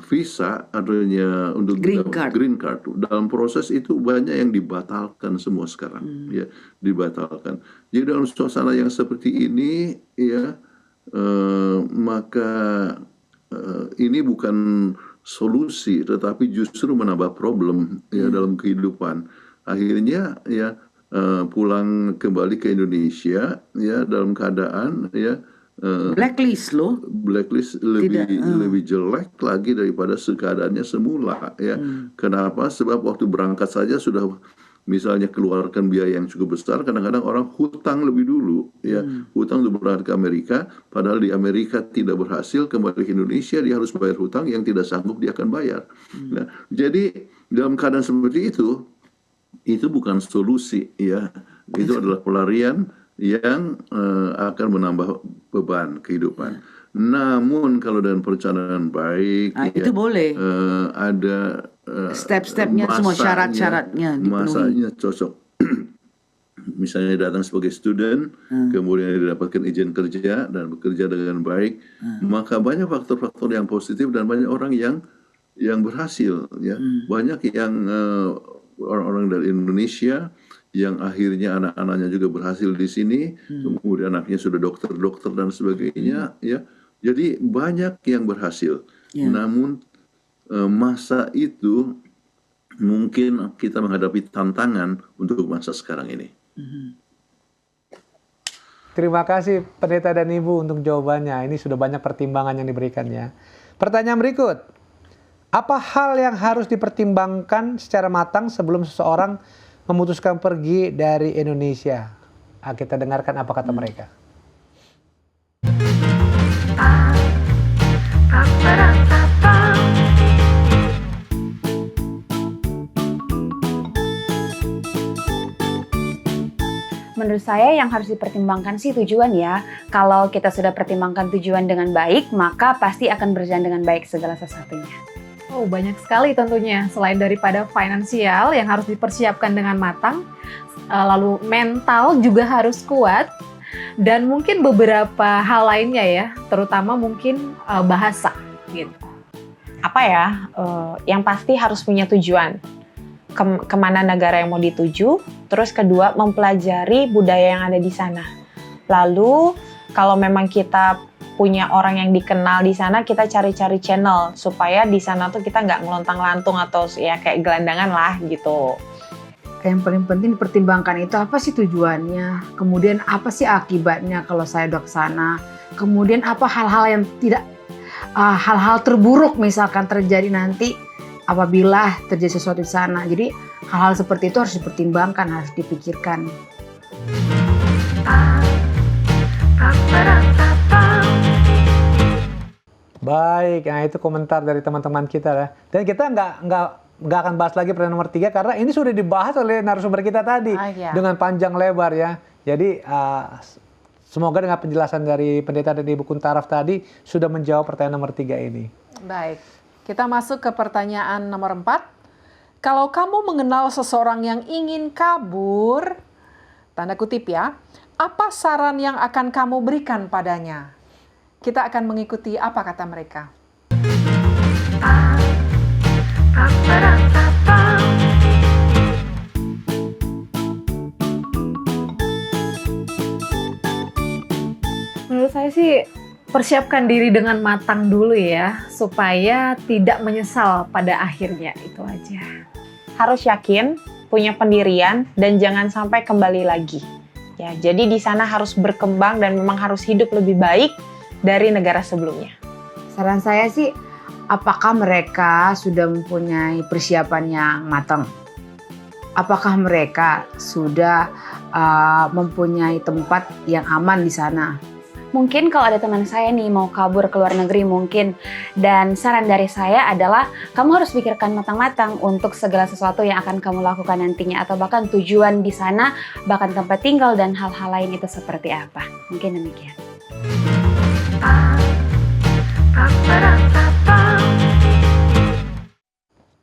visa, adanya untuk green card dalam proses itu banyak yang dibatalkan semua sekarang, ya, dibatalkan. Jadi dalam suasana yang seperti ini, ya, maka ini bukan solusi, tetapi justru menambah problem ya dalam kehidupan. Akhirnya ya pulang kembali ke Indonesia ya dalam keadaan ya blacklist lebih jelek lagi daripada keadaannya semula ya. Kenapa? Sebab waktu berangkat saja sudah misalnya keluarkan biaya yang cukup besar, kadang-kadang orang hutang lebih dulu ya, hutang untuk berangkat ke Amerika, padahal di Amerika tidak berhasil, kembali ke Indonesia dia harus bayar hutang yang tidak sanggup dia akan bayar. Nah, jadi dalam keadaan seperti itu bukan solusi ya, itu adalah pelarian yang akan menambah beban kehidupan. Namun kalau dengan perencanaan baik, itu boleh. Ada step-stepnya, semua syarat-syaratnya dipenuhi. Masanya cocok. Misalnya datang sebagai student, kemudian didapatkan izin kerja dan bekerja dengan baik, maka banyak faktor-faktor yang positif dan banyak orang yang berhasil. Ya, banyak yang orang-orang dari Indonesia yang akhirnya anak-anaknya juga berhasil di sini, kemudian anaknya sudah dokter dan sebagainya, ya. Jadi banyak yang berhasil. Namun masa itu mungkin kita menghadapi tantangan untuk masa sekarang ini. Terima kasih pendeta dan Ibu untuk jawabannya. Ini sudah banyak pertimbangan yang diberikannya. Pertanyaan berikut. Apa hal yang harus dipertimbangkan secara matang sebelum seseorang memutuskan pergi dari Indonesia? Kita dengarkan apa kata mereka. Menurut saya yang harus dipertimbangkan sih tujuan ya. Kalau kita sudah pertimbangkan tujuan dengan baik, maka pasti akan berjalan dengan baik segala sesuatunya. Oh, banyak sekali tentunya. Selain daripada finansial yang harus dipersiapkan dengan matang, lalu mental juga harus kuat, dan mungkin beberapa hal lainnya ya, terutama mungkin bahasa gitu. Apa ya, yang pasti harus punya tujuan. Kemana negara yang mau dituju, terus kedua mempelajari budaya yang ada di sana. Lalu kalau memang kita punya orang yang dikenal di sana, kita cari-cari channel supaya di sana tuh kita nggak ngelontang-lantung atau ya kayak gelandangan lah gitu. Yang paling penting dipertimbangkan itu apa sih tujuannya, kemudian apa sih akibatnya kalau saya udah ke sana, kemudian apa hal-hal yang tidak, hal-hal terburuk misalkan terjadi nanti apabila terjadi sesuatu di sana. Jadi hal-hal seperti itu harus dipertimbangkan, harus dipikirkan. Baik, nah itu komentar dari teman-teman kita ya. Dan kita nggak akan bahas lagi pertanyaan nomor 3 karena ini sudah dibahas oleh narasumber kita tadi Iya. dengan panjang lebar ya. Jadi semoga dengan penjelasan dari Pendeta dan Ibu Kuntaraf tadi sudah menjawab pertanyaan nomor 3 ini. Baik, kita masuk ke pertanyaan nomor 4. Kalau kamu mengenal seseorang yang ingin kabur, tanda kutip ya, apa saran yang akan kamu berikan padanya? Kita akan mengikuti apa kata mereka. Menurut saya sih persiapkan diri dengan matang dulu ya, supaya tidak menyesal pada akhirnya, itu aja. Harus yakin, punya pendirian, dan jangan sampai kembali lagi. Ya, jadi di sana harus berkembang dan memang harus hidup lebih baik dari negara sebelumnya. Saran saya sih, apakah mereka sudah mempunyai persiapan yang matang? Apakah mereka sudah mempunyai tempat yang aman di sana? Mungkin kalau ada teman saya nih mau kabur ke luar negeri mungkin, dan saran dari saya adalah kamu harus pikirkan matang-matang untuk segala sesuatu yang akan kamu lakukan nantinya, atau bahkan tujuan di sana, bahkan tempat tinggal dan hal-hal lain itu seperti apa. Mungkin demikian.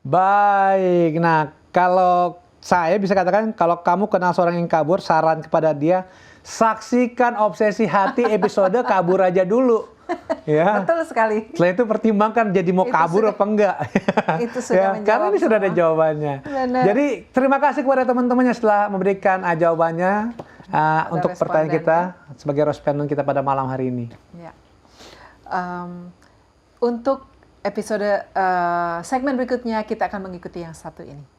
Baik, nah kalau saya bisa katakan kalau kamu kenal seorang yang kabur, saran kepada dia, saksikan Obsesi Hati episode Kabur Aja Dulu. Ya. Betul sekali. Setelah itu pertimbangkan jadi mau Itu kabur sudah- apa enggak. itu sudah Ya, menjawab karena ini sudah ada semua. jawabannya. Benar. Jadi terima kasih kepada teman-teman yang setelah memberikan jawabannya untuk pertanyaan kita sebagai respondent kita pada malam hari ini. Ya. Untuk episode segmen berikutnya kita akan mengikuti yang satu ini.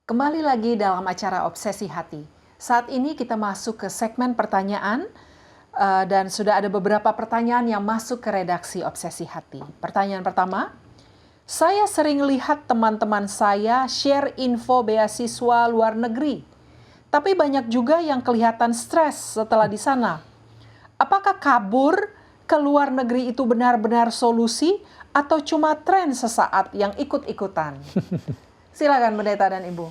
Kembali lagi dalam acara Obsesi Hati. Saat ini kita masuk ke segmen pertanyaan dan sudah ada beberapa pertanyaan yang masuk ke redaksi Obsesi Hati. Pertanyaan pertama, saya sering lihat teman-teman saya share info beasiswa luar negeri, tapi banyak juga yang kelihatan stres setelah di sana. Apakah kabur ke luar negeri itu benar-benar solusi atau cuma tren sesaat yang ikut-ikutan? Silakan Pendeta dan Ibu.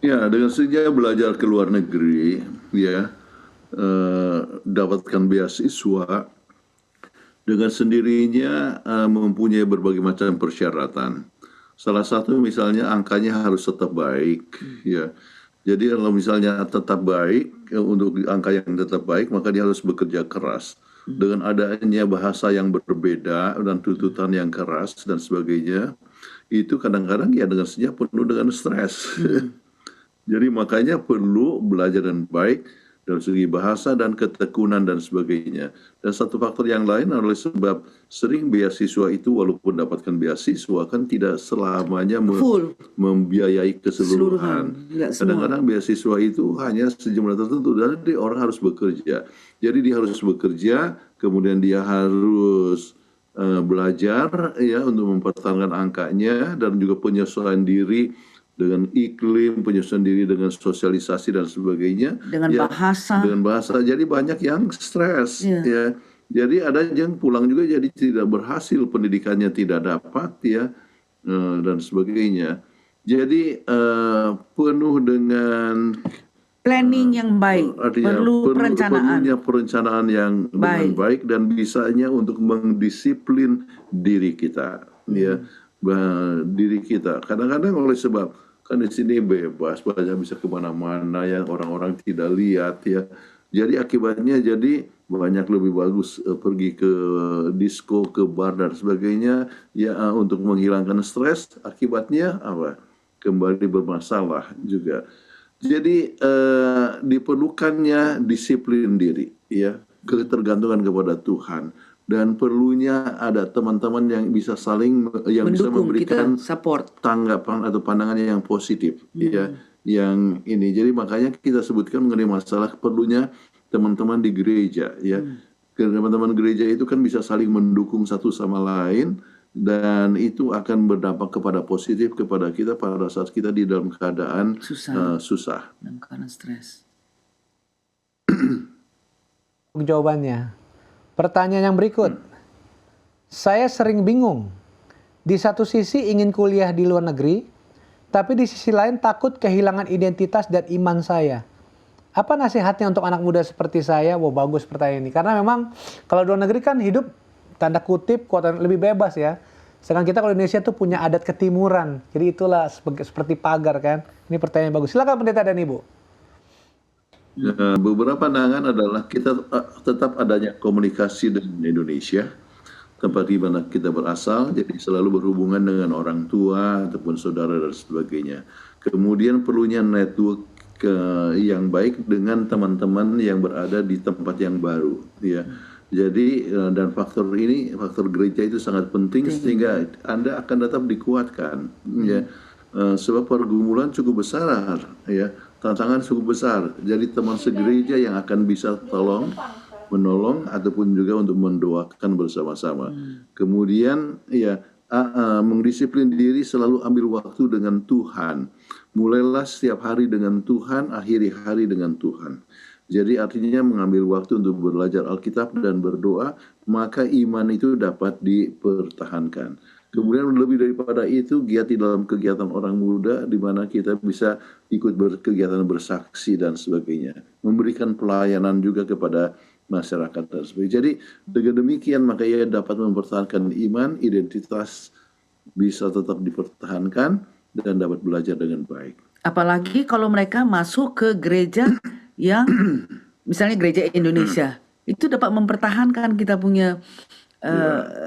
Ya, dengan sengaja belajar ke luar negeri, ya, dapatkan beasiswa, dengan sendirinya mempunyai berbagai macam persyaratan. Salah satu misalnya angkanya harus tetap baik, ya. Jadi kalau misalnya tetap baik, untuk angka yang tetap baik, maka dia harus bekerja keras. Dengan adanya bahasa yang berbeda dan tuntutan yang keras dan sebagainya, itu kadang-kadang ya dengan sengaja penuh dengan stres. Jadi makanya perlu belajar dengan baik dari segi bahasa dan ketekunan dan sebagainya. Dan satu faktor yang lain adalah sebab sering beasiswa itu walaupun dapatkan beasiswa kan tidak selamanya Full. membiayai keseluruhan. Tidak semua. Kadang-kadang beasiswa itu hanya sejumlah tertentu dan orang harus bekerja. Jadi dia harus bekerja, kemudian dia harus belajar ya untuk mempertahankan angkanya dan juga penyesuaian diri dengan iklim, penyesuaian diri dengan sosialisasi dan sebagainya. Dengan bahasa. Dengan bahasa. Jadi banyak yang stres. Iya. Ya. Jadi ada yang pulang juga jadi tidak berhasil, pendidikannya tidak dapat ya dan sebagainya. Jadi penuh dengan Planning yang baik, artinya perlu perencanaan. perlunya perencanaan yang dengan baik dan bisanya untuk mendisiplin diri kita, ya, diri kita. Kadang-kadang oleh sebab kan di sini bebas, bisa kemana-mana ya, orang-orang tidak lihat ya. Jadi akibatnya jadi banyak lebih bagus pergi ke disco, ke bar dan sebagainya ya untuk menghilangkan stres. Akibatnya apa? Kembali bermasalah juga. Jadi diperlukannya disiplin diri, ya, ketergantungan kepada Tuhan, dan perlunya ada teman-teman yang bisa saling yang bisa Mendukung, memberikan kita support. tanggapan atau pandangannya yang positif, ya, yang ini. Jadi makanya kita sebutkan mengenai masalah perlunya teman-teman di gereja, ya. Teman-teman gereja itu kan bisa saling mendukung satu sama lain, dan itu akan berdampak kepada positif kepada kita pada saat kita di dalam keadaan susah. Dan karena stres. Jawabannya. Pertanyaan yang berikut. Saya sering bingung. Di satu sisi ingin kuliah di luar negeri, tapi di sisi lain takut kehilangan identitas dan iman saya. Apa nasihatnya untuk anak muda seperti saya? Wah, bagus pertanyaan ini. Karena memang kalau di luar negeri kan hidup tanda kutip kuota lebih bebas ya. Sedangkan kita kalau Indonesia tuh punya adat ketimuran. Jadi itulah seperti pagar kan. Ini pertanyaan yang bagus. Silakan pendeta dan ibu. Beberapa pandangan adalah kita tetap adanya komunikasi dengan Indonesia, tempat di mana kita berasal, jadi selalu berhubungan dengan orang tua ataupun saudara dan sebagainya. Kemudian perlunya network yang baik dengan teman-teman yang berada di tempat yang baru, ya. Jadi dan faktor gereja itu sangat penting sehingga Anda akan tetap dikuatkan, ya. Sebab pergumulan cukup besar, ya. Tantangan cukup besar. Jadi teman segereja yang akan bisa menolong ataupun juga untuk mendoakan bersama-sama. Kemudian ya mendisiplin diri, selalu ambil waktu dengan Tuhan. Mulailah setiap hari dengan Tuhan, akhiri hari dengan Tuhan. Jadi artinya mengambil waktu untuk belajar Alkitab dan berdoa, maka iman itu dapat dipertahankan. Kemudian lebih daripada itu, giat di dalam kegiatan orang muda, di mana kita bisa ikut berkegiatan bersaksi dan sebagainya. Memberikan pelayanan juga kepada masyarakat dan sebagainya. Jadi dengan demikian maka ia dapat mempertahankan iman, identitas bisa tetap dipertahankan dan dapat belajar dengan baik. Apalagi kalau mereka masuk ke gereja yang misalnya gereja Indonesia, itu dapat mempertahankan kita punya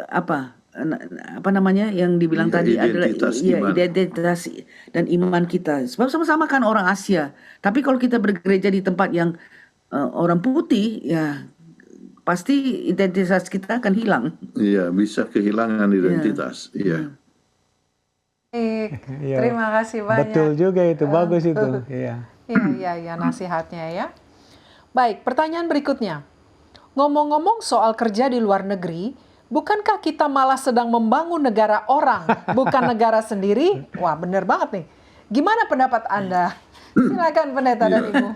apa namanya yang dibilang tadi adalah identitas dan iman kita. Sebab sama-sama kan orang Asia. Tapi kalau kita bergereja di tempat yang orang putih, ya pasti identitas kita akan hilang. Iya, bisa kehilangan identitas. Iya. Terima kasih banyak. Betul juga itu, bagus itu. Iya. Iya, nasihatnya ya. Baik, pertanyaan berikutnya. Ngomong-ngomong soal kerja di luar negeri, bukankah kita malah sedang membangun negara orang, bukan negara sendiri? Wah, benar banget nih. Gimana pendapat Anda? Silakan pendeta dan ibu.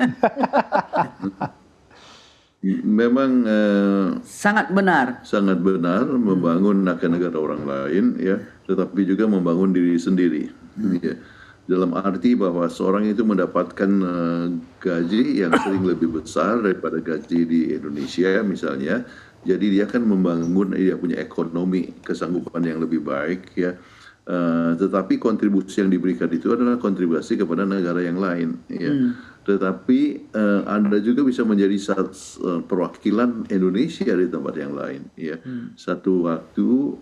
Memang sangat benar membangun negara orang lain, ya, tetapi juga membangun diri sendiri, ya. Dalam arti bahwa seorang itu mendapatkan gaji yang sering lebih besar daripada gaji di Indonesia misalnya, jadi dia kan membangun, dia punya ekonomi, kesanggupan yang lebih baik, ya. Tetapi kontribusi yang diberikan itu adalah kontribusi kepada negara yang lain, ya. Tetapi Anda juga bisa menjadi perwakilan Indonesia di tempat yang lain, ya. Satu waktu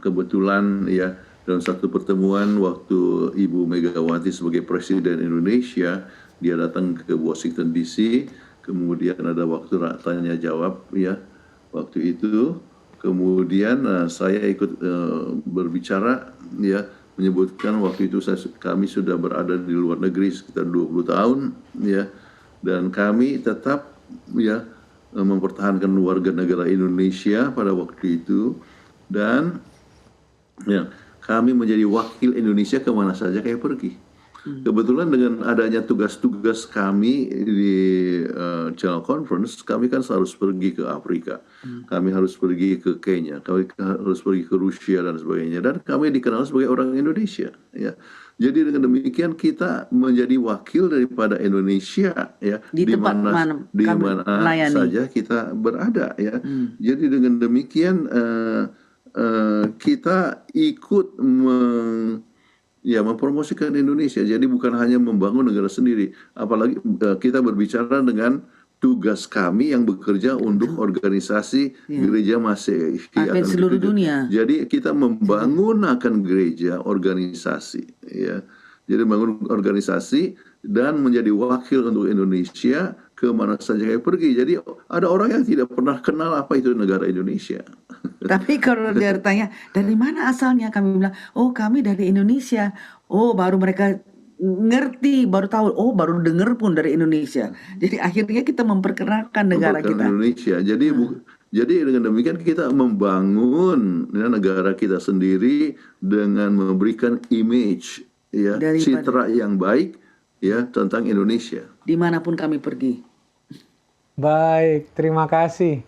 kebetulan, ya, dalam satu pertemuan waktu Ibu Megawati sebagai Presiden Indonesia, dia datang ke Washington DC, kemudian ada waktu tanya jawab, ya, waktu itu. Kemudian saya ikut berbicara, ya, menyebutkan waktu itu kami sudah berada di luar negeri sekitar 20 tahun, ya, dan kami tetap, ya, mempertahankan warga negara Indonesia pada waktu itu, dan ya, kami menjadi wakil Indonesia kemana saja kayak pergi. Kebetulan dengan adanya tugas-tugas kami di General Conference, kami kan harus pergi ke Afrika, kami harus pergi ke Kenya, kami harus pergi ke Rusia dan sebagainya, dan kami dikenal sebagai orang Indonesia, ya. Jadi dengan demikian kita menjadi wakil daripada Indonesia, ya, di mana saja kita berada, ya. Jadi dengan demikian kita ikut mempromosikan Indonesia. Jadi bukan hanya membangun negara sendiri, apalagi kita berbicara dengan tugas kami yang bekerja untuk organisasi gereja Masehi Advent seluruh dunia. Jadi kita membangun akan gereja organisasi, ya. Jadi membangun organisasi dan menjadi wakil untuk Indonesia kemana saja kami pergi. Jadi ada orang yang tidak pernah kenal apa itu negara Indonesia. Tapi kalau dia tanya, dari mana asalnya? Kami bilang, oh kami dari Indonesia. Oh baru mereka ngerti, baru tahu, oh baru dengar pun dari Indonesia. Jadi akhirnya kita memperkenalkan negara kita. Indonesia. Jadi dengan demikian kita membangun negara kita sendiri dengan memberikan image, ya, citra yang baik, ya, tentang Indonesia. Dimanapun kami pergi. Baik, terima kasih.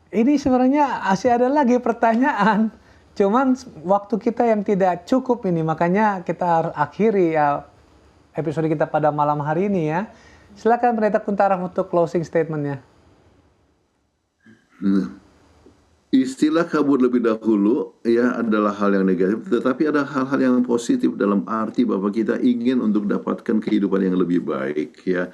Ini sebenarnya masih ada lagi pertanyaan, cuman waktu kita yang tidak cukup ini, makanya kita harus akhiri ya episode kita pada malam hari ini ya. Silakan Pendeta Kuntaraf untuk closing statement-nya. Istilah kabur lebih dahulu ya adalah hal yang negatif, tetapi ada hal-hal yang positif dalam arti bahwa kita ingin untuk dapatkan kehidupan yang lebih baik, ya,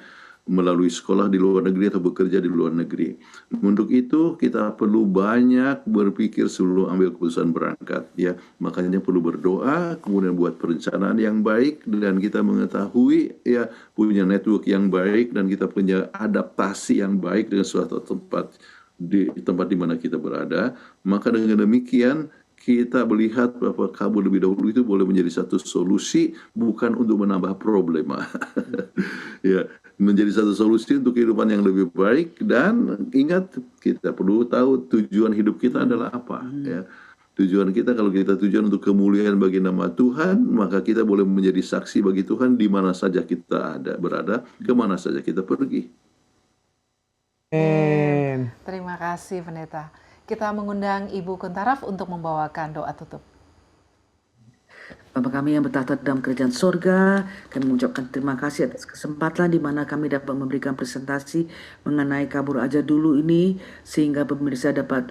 melalui sekolah di luar negeri atau bekerja di luar negeri. Untuk itu kita perlu banyak berpikir sebelum ambil keputusan berangkat, ya. Makanya perlu berdoa, kemudian buat perencanaan yang baik, dan kita mengetahui, ya, punya network yang baik, dan kita punya adaptasi yang baik dengan suatu tempat di mana kita berada. Maka dengan demikian kita melihat bahwa kabur lebih dahulu itu boleh menjadi satu solusi, bukan untuk menambah problema. Ya, menjadi satu solusi untuk kehidupan yang lebih baik. Dan ingat, kita perlu tahu tujuan hidup kita adalah apa, ya. Tujuan kita, kalau kita tujuan untuk kemuliaan bagi nama Tuhan, maka kita boleh menjadi saksi bagi Tuhan di mana saja kita berada, kemana saja kita pergi. Terima kasih Pendeta. Kita mengundang Ibu Kuntaraf untuk membawakan doa tutup. Bapa kami yang bertahta dalam kerajaan sorga, kami mengucapkan terima kasih atas kesempatan di mana kami dapat memberikan presentasi mengenai kabur aja dulu ini, sehingga pemirsa dapat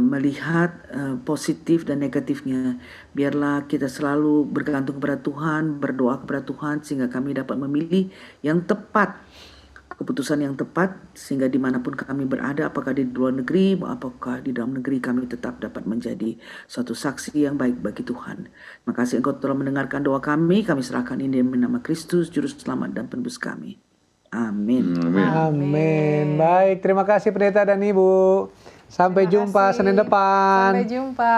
melihat positif dan negatifnya. Biarlah kita selalu bergantung kepada Tuhan, berdoa kepada Tuhan, sehingga kami dapat memilih yang tepat, keputusan yang tepat, sehingga dimanapun kami berada, apakah di luar negeri, apakah di dalam negeri, kami tetap dapat menjadi suatu saksi yang baik bagi Tuhan. Terima kasih Engkau telah mendengarkan doa kami serahkan ini dalam nama Kristus, Juru Selamat dan Penebus kami. Amin. Amin. Baik, terima kasih Pendeta dan Ibu. Sampai jumpa Senin depan. Sampai jumpa.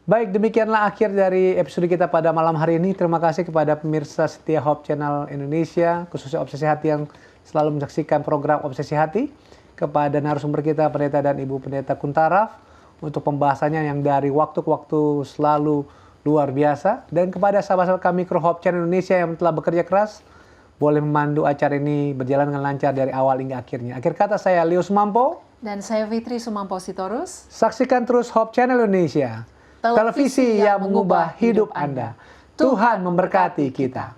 Baik, demikianlah akhir dari episode kita pada malam hari ini. Terima kasih kepada pemirsa setia Hope Channel Indonesia, khususnya Obsesi Hati yang selalu menyaksikan program Obsesi Hati. Kepada narasumber kita, Pendeta dan Ibu Pendeta Kuntaraf, untuk pembahasannya yang dari waktu ke waktu selalu luar biasa. Dan kepada sahabat-sahabat kami kru Hope Channel Indonesia yang telah bekerja keras, boleh memandu acara ini berjalan dengan lancar dari awal hingga akhirnya. Akhir kata, saya Leo Sumampo. Dan saya Fitri Sumampo Sitorus. Saksikan terus Hope Channel Indonesia. Televisi yang mengubah hidup Anda. Tuhan memberkati kita.